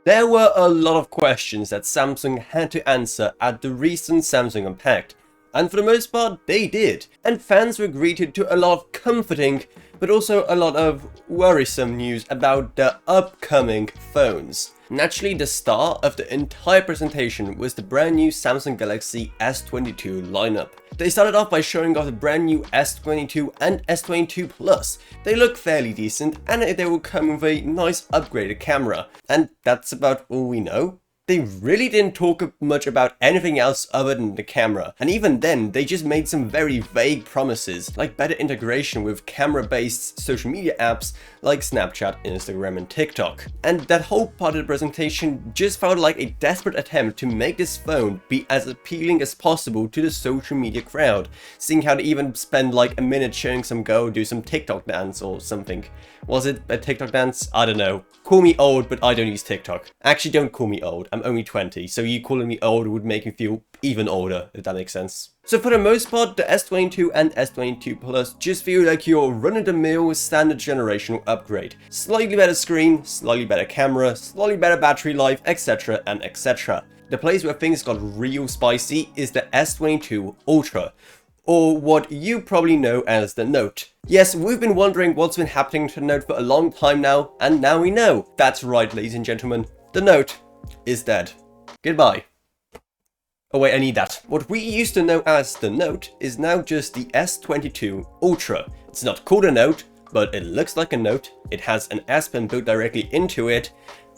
There were a lot of questions that Samsung had to answer at the recent Samsung Unpacked, and for the most part they did, and fans were greeted to a lot of comforting but also a lot of worrisome news about the upcoming phones. Naturally, the star of the entire presentation was the brand new Samsung Galaxy S22 lineup. They started off by showing off the brand new S22 and S22 Plus. They look fairly decent and they will come with a nice upgraded camera. And that's about all we know. They really didn't talk much about anything else other than the camera, and even then they just made some very vague promises, like better integration with camera-based social media apps like Snapchat, Instagram and TikTok. And that whole part of the presentation just felt like a desperate attempt to make this phone be as appealing as possible to the social media crowd, seeing how they even spend like a minute showing some girl do some TikTok dance or something. Was it a TikTok dance? I don't know. Call me old, but I don't use TikTok. Actually, don't call me old. I'm only 20, so you calling me old would make me feel even older, if that makes sense. So for the most part, the S22 and S22 Plus just feel like your run-of-the-mill standard generational upgrade. Slightly better screen, slightly better camera, slightly better battery life, etc. and etc. The place where things got real spicy is the S22 Ultra, or what you probably know as the Note. Yes, we've been wondering what's been happening to the Note for a long time now, and now we know. That's right, ladies and gentlemen, the Note is dead. Goodbye. Oh wait, I need that. What we used to know as the Note is now just the S22 Ultra. It's not called a Note, but it looks like a Note. It has an S Pen built directly into it.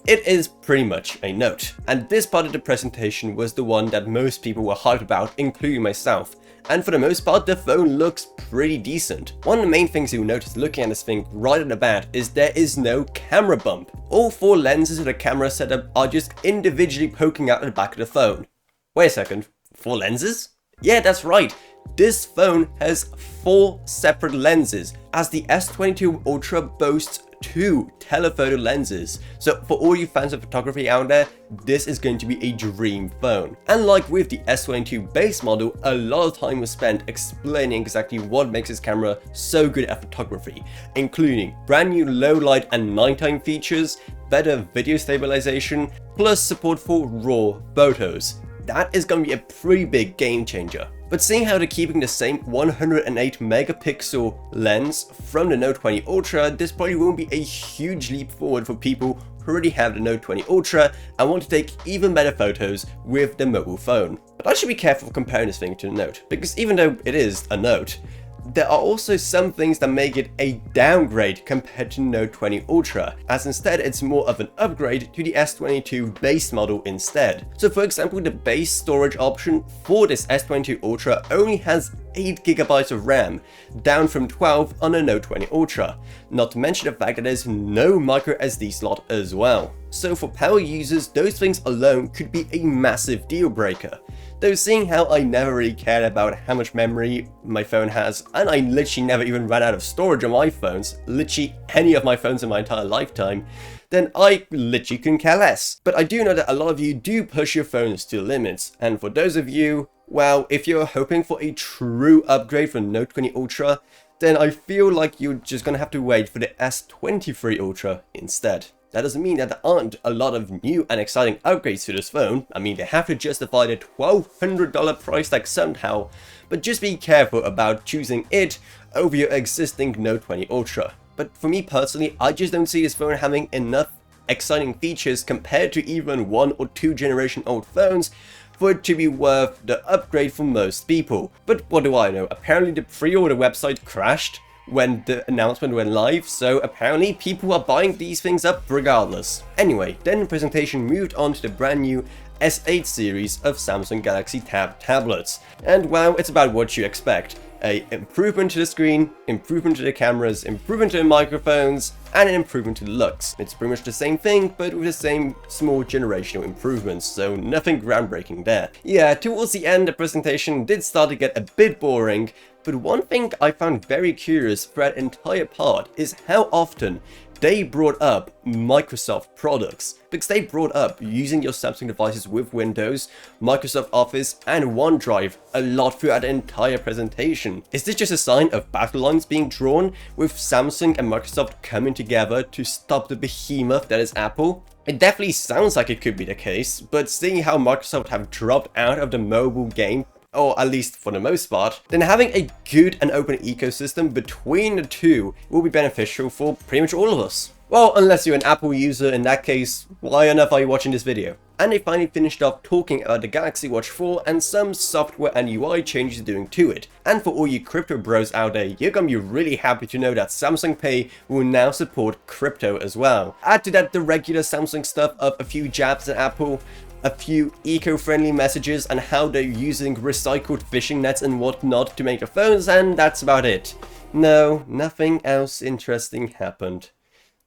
It is pretty much a Note. And this part of the presentation was the one that most people were hyped about, including myself. And for the most part, the phone looks pretty decent. One of the main things you'll notice looking at this thing right at the bat is there is no camera bump. All four lenses of the camera setup are just individually poking out at the back of the phone. Wait a second, 4 lenses? Yeah, that's right. This phone has 4 separate lenses, as the S22 Ultra boasts 2 telephoto lenses. So for all you fans of photography out there, this is going to be a dream phone. And like with the S22 base model, a lot of time was spent explaining exactly what makes this camera so good at photography, including brand new low light and nighttime features, better video stabilization, plus support for RAW photos. That is going to be a pretty big game changer. But seeing how they're keeping the same 108 megapixel lens from the Note 20 Ultra, this probably won't be a huge leap forward for people who already have the Note 20 Ultra and want to take even better photos with the mobile phone. But I should be careful comparing this thing to the Note, because even though it is a Note, there are also some things that make it a downgrade compared to Note 20 Ultra, as instead it's more of an upgrade to the S22 base model instead. So for example, the base storage option for this S22 Ultra only has 8GB of RAM, down from 12 on a Note 20 Ultra, not to mention the fact that there's no micro SD slot as well. So for power users, those things alone could be a massive deal breaker. Though seeing how I never really cared about how much memory my phone has, and I literally never even ran out of storage on my phones, literally any of my phones in my entire lifetime, then I literally couldn't care less. But I do know that a lot of you do push your phones to the limits, and for those of you, well, if you're hoping for a true upgrade from Note 20 Ultra, then I feel like you're just gonna have to wait for the S23 Ultra instead. That doesn't mean that there aren't a lot of new and exciting upgrades to this phone. I mean, they have to justify the $1,200 price tag somehow, but just be careful about choosing it over your existing Note 20 Ultra. But for me personally, I just don't see this phone having enough exciting features compared to even 1 or 2 generation old phones for it to be worth the upgrade for most people. But what do I know? Apparently the pre-order website crashed when the announcement went live, so apparently people are buying these things up regardless. Anyway, then the presentation moved on to the brand new S8 series of Samsung Galaxy Tab tablets. And well, it's about what you expect. A improvement to the screen, improvement to the cameras, improvement to the microphones, and an improvement to the looks. It's pretty much the same thing, but with the same small generational improvements, so nothing groundbreaking there. Yeah, towards the end the presentation did start to get a bit boring, but one thing I found very curious throughout the entire part is how often they brought up Microsoft products, because they brought up using your Samsung devices with Windows, Microsoft Office, and OneDrive a lot throughout the entire presentation. Is this just a sign of battle lines being drawn, with Samsung and Microsoft coming together to stop the behemoth that is Apple? It definitely sounds like it could be the case, but seeing how Microsoft have dropped out of the mobile game, or at least for the most part, then having a good and open ecosystem between the two will be beneficial for pretty much all of us. Well, unless you're an Apple user, in that case, why on earth are you watching this video? And they finally finished off talking about the Galaxy Watch 4 and some software and UI changes doing to it. And for all you crypto bros out there, you're gonna be really happy to know that Samsung Pay will now support crypto as well. Add to that the regular Samsung stuff of a few jabs at Apple, a few eco-friendly messages, and how they're using recycled fishing nets and whatnot to make their phones, and that's about it. No, nothing else interesting happened.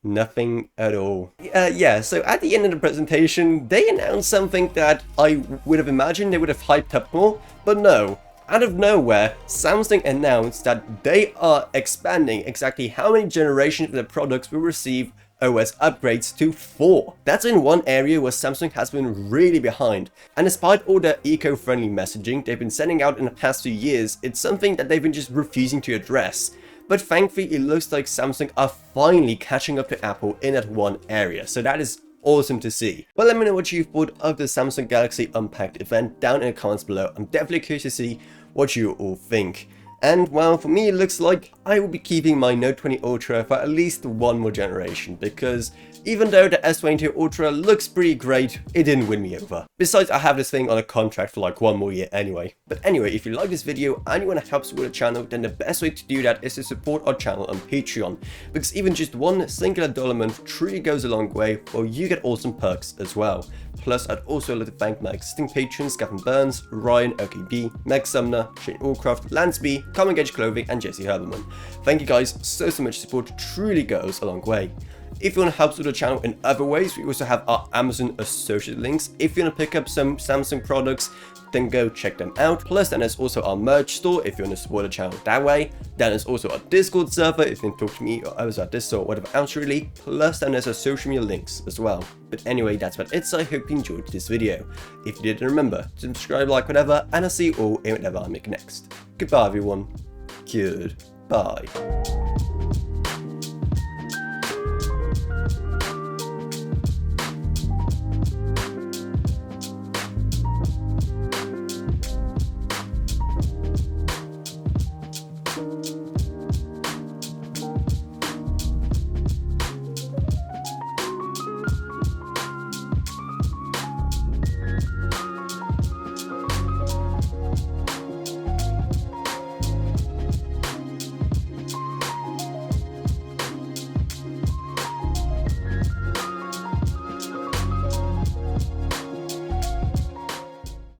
Nothing at all. Yeah, so at the end of the presentation, they announced something that I would have imagined they would have hyped up more, but no. Out of nowhere, Samsung announced that they are expanding exactly how many generations of their products will receive OS upgrades to 4. That's in one area where Samsung has been really behind, and despite all their eco-friendly messaging they've been sending out in the past few years, it's something that they've been just refusing to address. But thankfully it looks like Samsung are finally catching up to Apple in that one area, so that is awesome to see. Well, let me know what you thought of the Samsung Galaxy Unpacked event down in the comments below. I'm definitely curious to see what you all think. And well, for me it looks like I will be keeping my Note 20 Ultra for at least one more generation, because even though the S22 Ultra looks pretty great, it didn't win me over. Besides, I have this thing on a contract for like one more year anyway. But anyway, if you like this video and you want to help support the channel, then the best way to do that is to support our channel on Patreon, because even just one singular dollar a month truly goes a long way, while you get awesome perks as well. Plus, I'd also like to thank my existing patrons Gavin Burns, Ryan OKB, Meg Sumner, Shane Allcroft, Lance B, Common Gauge Clothing, and Jesse Herberman. Thank you guys so much. Support truly goes a long way. If you want to help support the channel in other ways, we also have our Amazon associate links. If you want to pick up some Samsung products, then go check them out. Plus, then there's also our merch store if you want to support the channel that way. Then there's also our Discord server if you want to talk to me or others at this or whatever else really. Plus, then there's our social media links as well. But anyway, that's about it, so I hope you enjoyed this video. If you did, remember to subscribe, like, whatever, and I'll see you all in whatever I make next. Goodbye, everyone. Goodbye.